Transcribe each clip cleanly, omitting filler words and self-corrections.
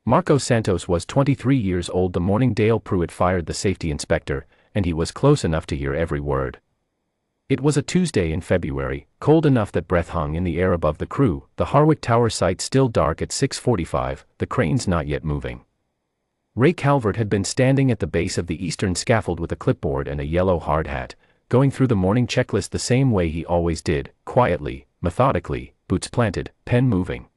Marco Santos was 23 years old the morning Dale Pruitt fired the safety inspector, and he was close enough to hear every word. It was a Tuesday in February, cold enough that breath hung in the air above the crew, the Harwick Tower site still dark at 6:45, the cranes not yet moving. Ray Calvert had been standing at the base of the eastern scaffold with a clipboard and a yellow hard hat, going through the morning checklist the same way he always did, quietly, methodically, boots planted, pen moving.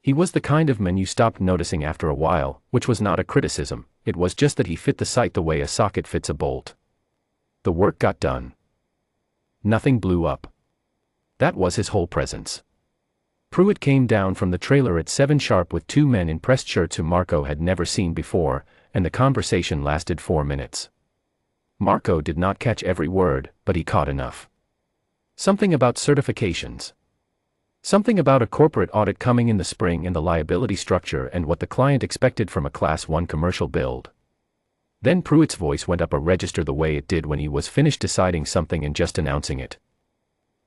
He was the kind of man you stopped noticing after a while, which was not a criticism, it was just that he fit the site the way a socket fits a bolt. The work got done. Nothing blew up. That was his whole presence. Pruitt came down from the trailer at 7 sharp with 2 men in pressed shirts whom Marco had never seen before, and the conversation lasted 4 minutes. Marco did not catch every word, but he caught enough. Something about certifications. Something about a corporate audit coming in the spring and the liability structure and what the client expected from a Class 1 commercial build. Then Pruitt's voice went up a register the way it did when he was finished deciding something and just announcing it.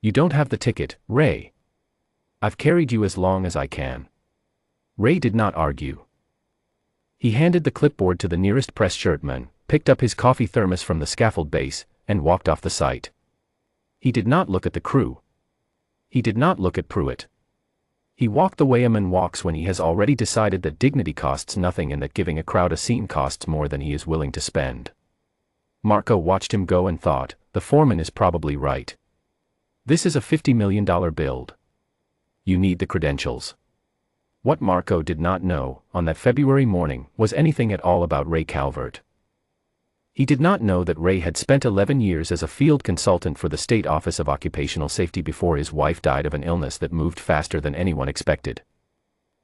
"You don't have the ticket, Ray. I've carried you as long as I can." Ray did not argue. He handed the clipboard to the nearest press shirtman, picked up his coffee thermos from the scaffold base, and walked off the site. He did not look at the crew. He did not look at Pruitt. He walked the way a man walks when he has already decided that dignity costs nothing and that giving a crowd a scene costs more than he is willing to spend. Marco watched him go and thought, the foreman is probably right. This is a $50 million build. You need the credentials. What Marco did not know, on that February morning, was anything at all about Ray Calvert. He did not know that Ray had spent 11 years as a field consultant for the State Office of Occupational Safety before his wife died of an illness that moved faster than anyone expected.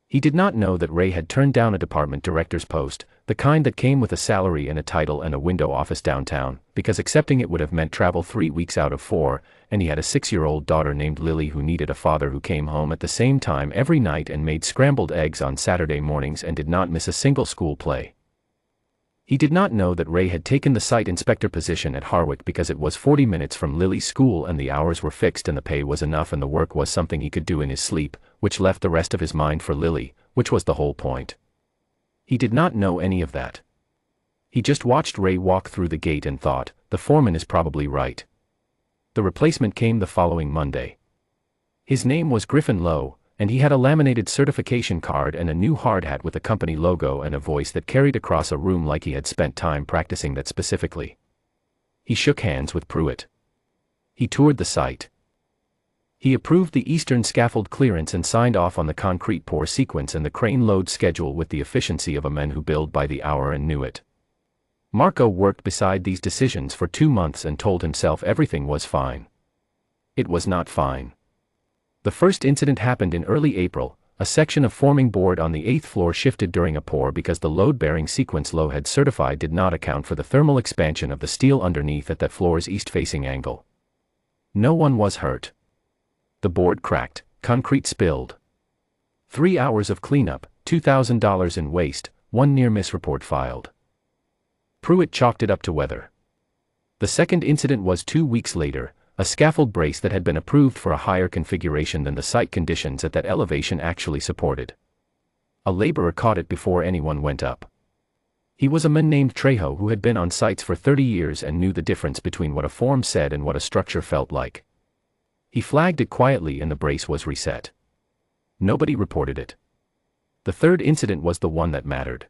He did not know that Ray had turned down a department director's post, the kind that came with a salary and a title and a window office downtown, because accepting it would have meant travel 3 weeks out of 4, and he had a 6-year-old daughter named Lily who needed a father who came home at the same time every night and made scrambled eggs on Saturday mornings and did not miss a single school play. He did not know that Ray had taken the site inspector position at Harwick because it was 40 minutes from Lily's school and the hours were fixed and the pay was enough and the work was something he could do in his sleep, which left the rest of his mind for Lily, which was the whole point. He did not know any of that. He just watched Ray walk through the gate and thought, the foreman is probably right. The replacement came the following Monday. His name was Griffin Lowe, and he had a laminated certification card and a new hard hat with a company logo and a voice that carried across a room like he had spent time practicing that specifically. He shook hands with Pruitt. He toured the site. He approved the eastern scaffold clearance and signed off on the concrete pour sequence and the crane load schedule with the efficiency of a man who build by the hour and knew it. Marco worked beside these decisions for 2 months and told himself everything was fine. It was not fine. The first incident happened in early April. A section of forming board on the 8th floor shifted during a pour because the load-bearing sequence Lowe had certified did not account for the thermal expansion of the steel underneath at that floor's east-facing angle. No one was hurt. The board cracked, concrete spilled. 3 hours of cleanup, $2,000 in waste, 1 near-miss report filed. Pruitt chalked it up to weather. The second incident was 2 weeks later. A scaffold brace that had been approved for a higher configuration than the site conditions at that elevation actually supported. A laborer caught it before anyone went up. He was a man named Trejo who had been on sites for 30 years and knew the difference between what a form said and what a structure felt like. He flagged it quietly and the brace was reset. Nobody reported it. The third incident was the one that mattered.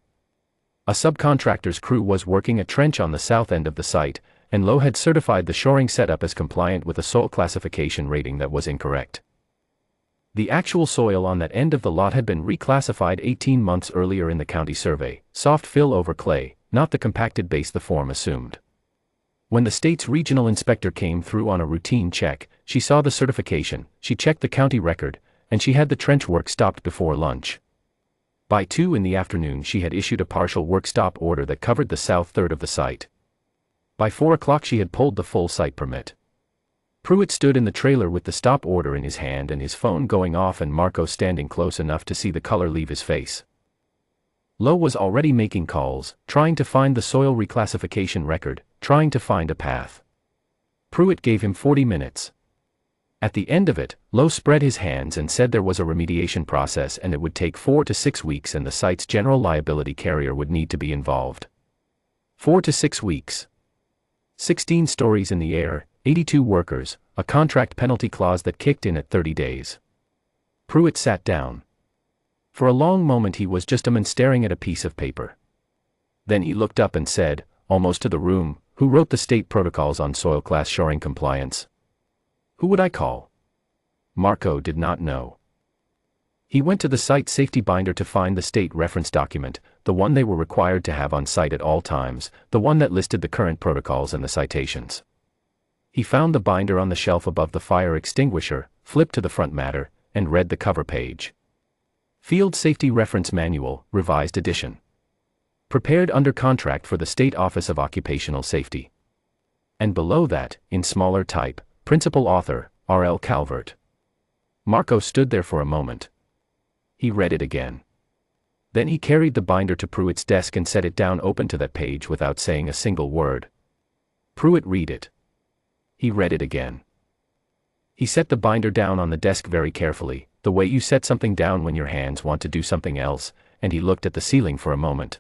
A subcontractor's crew was working a trench on the south end of the site, and Lowe had certified the shoring setup as compliant with a soil classification rating that was incorrect. The actual soil on that end of the lot had been reclassified 18 months earlier in the county survey, soft fill over clay, not the compacted base the form assumed. When the state's regional inspector came through on a routine check, she saw the certification, she checked the county record, and she had the trench work stopped before lunch. By 2 in the afternoon she had issued a partial work stop order that covered the south third of the site. By 4 o'clock she had pulled the full site permit. Pruitt stood in the trailer with the stop order in his hand and his phone going off and Marco standing close enough to see the color leave his face. Lowe was already making calls, trying to find the soil reclassification record, trying to find a path. Pruitt gave him 40 minutes. At the end of it, Lowe spread his hands and said there was a remediation process and it would take 4 to 6 weeks and the site's general liability carrier would need to be involved. 4 to 6 weeks. 16 stories in the air, 82 workers, a contract penalty clause that kicked in at 30 days. Pruitt sat down. For a long moment he was just a man staring at a piece of paper. Then he looked up and said, almost to the room, "Who wrote the state protocols on soil class shoring compliance?" "Who would I call?" Marco did not know. He went to the site safety binder to find the state reference document, the one they were required to have on site at all times, the one that listed the current protocols and the citations. He found the binder on the shelf above the fire extinguisher, flipped to the front matter, and read the cover page. Field Safety Reference Manual, Revised Edition. Prepared under contract for the State Office of Occupational Safety. And below that, in smaller type, Principal Author, R.L. Calvert. Marco stood there for a moment. He read it again. Then he carried the binder to Pruitt's desk and set it down open to that page without saying a single word. Pruitt read it. He read it again. He set the binder down on the desk very carefully, the way you set something down when your hands want to do something else, and he looked at the ceiling for a moment.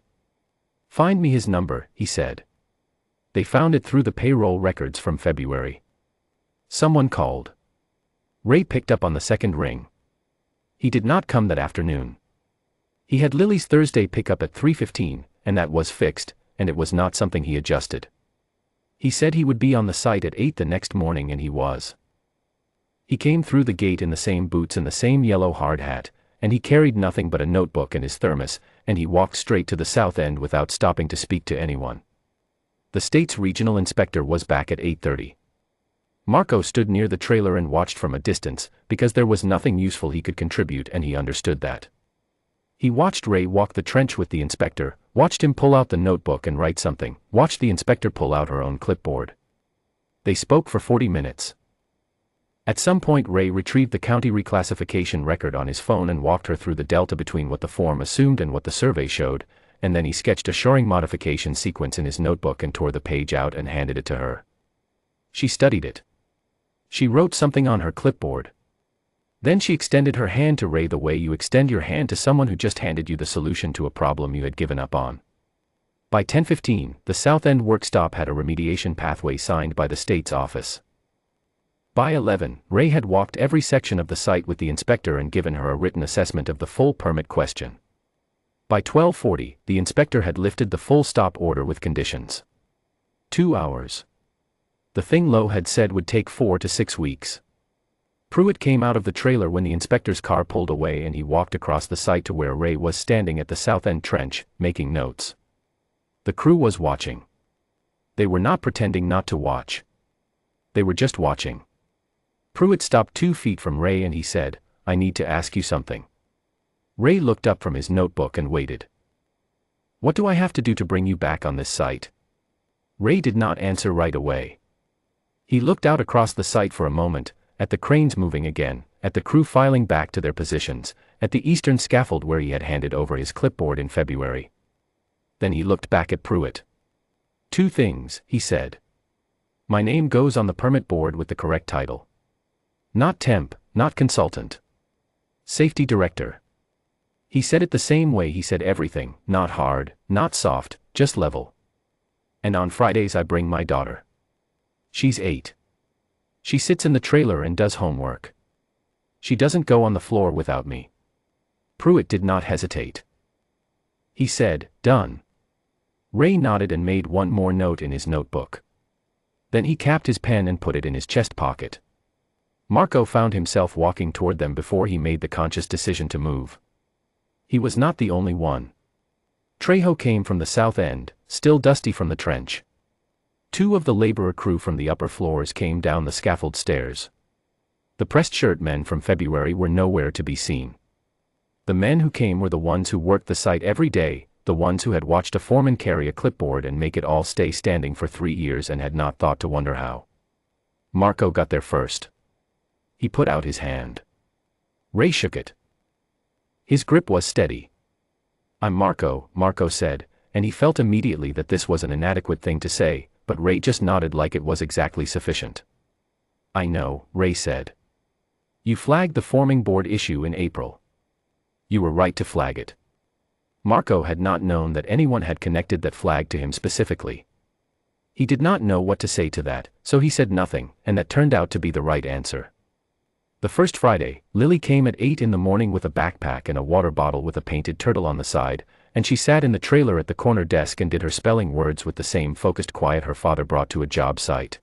"Find me his number," he said. They found it through the payroll records from February. Someone called. Ray picked up on the second ring. He did not come that afternoon. He had Lily's Thursday pickup at 3:15, and that was fixed, and it was not something he adjusted. He said he would be on the site at 8 the next morning and he was. He came through the gate in the same boots and the same yellow hard hat, and he carried nothing but a notebook and his thermos, and he walked straight to the south end without stopping to speak to anyone. The state's regional inspector was back at 8:30. Marco stood near the trailer and watched from a distance, because there was nothing useful he could contribute and he understood that. He watched Ray walk the trench with the inspector, watched him pull out the notebook and write something, watched the inspector pull out her own clipboard. They spoke for 40 minutes. At some point Ray retrieved the county reclassification record on his phone and walked her through the delta between what the form assumed and what the survey showed, and then he sketched a shoring modification sequence in his notebook and tore the page out and handed it to her. She studied it. She wrote something on her clipboard. Then she extended her hand to Ray the way you extend your hand to someone who just handed you the solution to a problem you had given up on. By 10:15, the South End work stop had a remediation pathway signed by the state's office. By 11, Ray had walked every section of the site with the inspector and given her a written assessment of the full permit question. By 12:40, the inspector had lifted the full stop order with conditions. 2 hours. The thing Lowe had said would take 4 to 6 weeks. Pruitt came out of the trailer when the inspector's car pulled away and he walked across the site to where Ray was standing at the south end trench, making notes. The crew was watching. They were not pretending not to watch. They were just watching. Pruitt stopped 2 feet from Ray and he said, "I need to ask you something." Ray looked up from his notebook and waited. "What do I have to do to bring you back on this site?" Ray did not answer right away. He looked out across the site for a moment, at the cranes moving again, at the crew filing back to their positions, at the eastern scaffold where he had handed over his clipboard in February. Then he looked back at Pruitt. "2 things," he said. "My name goes on the permit board with the correct title. Not temp, not consultant. Safety director." He said it the same way he said everything, not hard, not soft, just level. "And on Fridays I bring my daughter. She's 8. She sits in the trailer and does homework. She doesn't go on the floor without me." Pruitt did not hesitate. He said, "Done." Ray nodded and made one more note in his notebook. Then he capped his pen and put it in his chest pocket. Marco found himself walking toward them before he made the conscious decision to move. He was not the only one. Trejo came from the south end, still dusty from the trench. 2 of the laborer crew from the upper floors came down the scaffold stairs. The pressed shirt men from February were nowhere to be seen. The men who came were the ones who worked the site every day, the ones who had watched a foreman carry a clipboard and make it all stay standing for 3 years and had not thought to wonder how. Marco got there first. He put out his hand. Ray shook it. His grip was steady. "I'm Marco," Marco said, and he felt immediately that this was an inadequate thing to say, but Ray just nodded like it was exactly sufficient. "I know," Ray said. You flagged the forming board issue in April. You were right to flag it. Marco had not known that anyone had connected that flag to him specifically. He did not know what to say to that, so he said nothing, and that turned out to be the right answer. The first Friday, Lily came at 8 in the morning with a backpack and a water bottle with a painted turtle on the side, and she sat in the trailer at the corner desk and did her spelling words with the same focused quiet her father brought to a job site.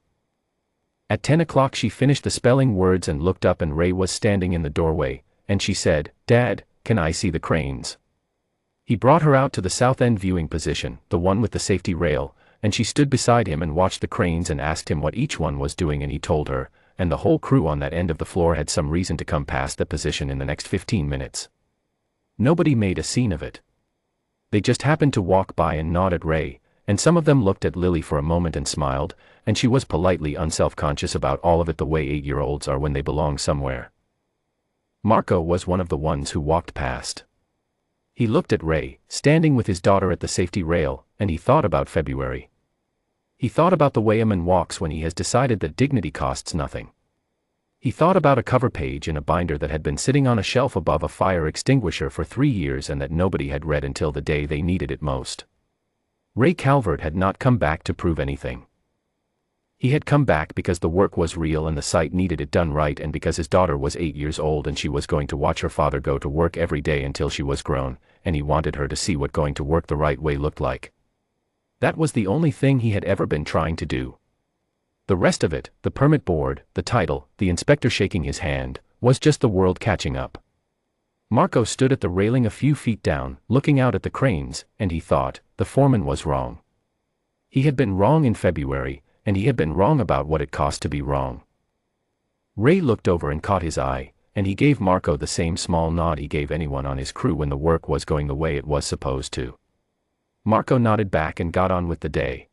At 10 o'clock she finished the spelling words and looked up, and Ray was standing in the doorway, and she said, "Dad, can I see the cranes?" He brought her out to the south end viewing position, the one with the safety rail, and she stood beside him and watched the cranes and asked him what each one was doing, and he told her, and the whole crew on that end of the floor had some reason to come past that position in the next 15 minutes. Nobody made a scene of it. They just happened to walk by and nod at Ray, and some of them looked at Lily for a moment and smiled, and she was politely unself-conscious about all of it, the way 8-year-olds are when they belong somewhere. Marco was one of the ones who walked past. He looked at Ray, standing with his daughter at the safety rail, and he thought about February. He thought about the way a man walks when he has decided that dignity costs nothing. He thought about a cover page in a binder that had been sitting on a shelf above a fire extinguisher for 3 years and that nobody had read until the day they needed it most. Ray Calvert had not come back to prove anything. He had come back because the work was real and the site needed it done right, and because his daughter was 8 years old and she was going to watch her father go to work every day until she was grown, and he wanted her to see what going to work the right way looked like. That was the only thing he had ever been trying to do. The rest of it, the permit board, the title, the inspector shaking his hand, was just the world catching up. Marco stood at the railing a few feet down, looking out at the cranes, and he thought, the foreman was wrong. He had been wrong in February, and he had been wrong about what it cost to be wrong. Ray looked over and caught his eye, and he gave Marco the same small nod he gave anyone on his crew when the work was going the way it was supposed to. Marco nodded back and got on with the day.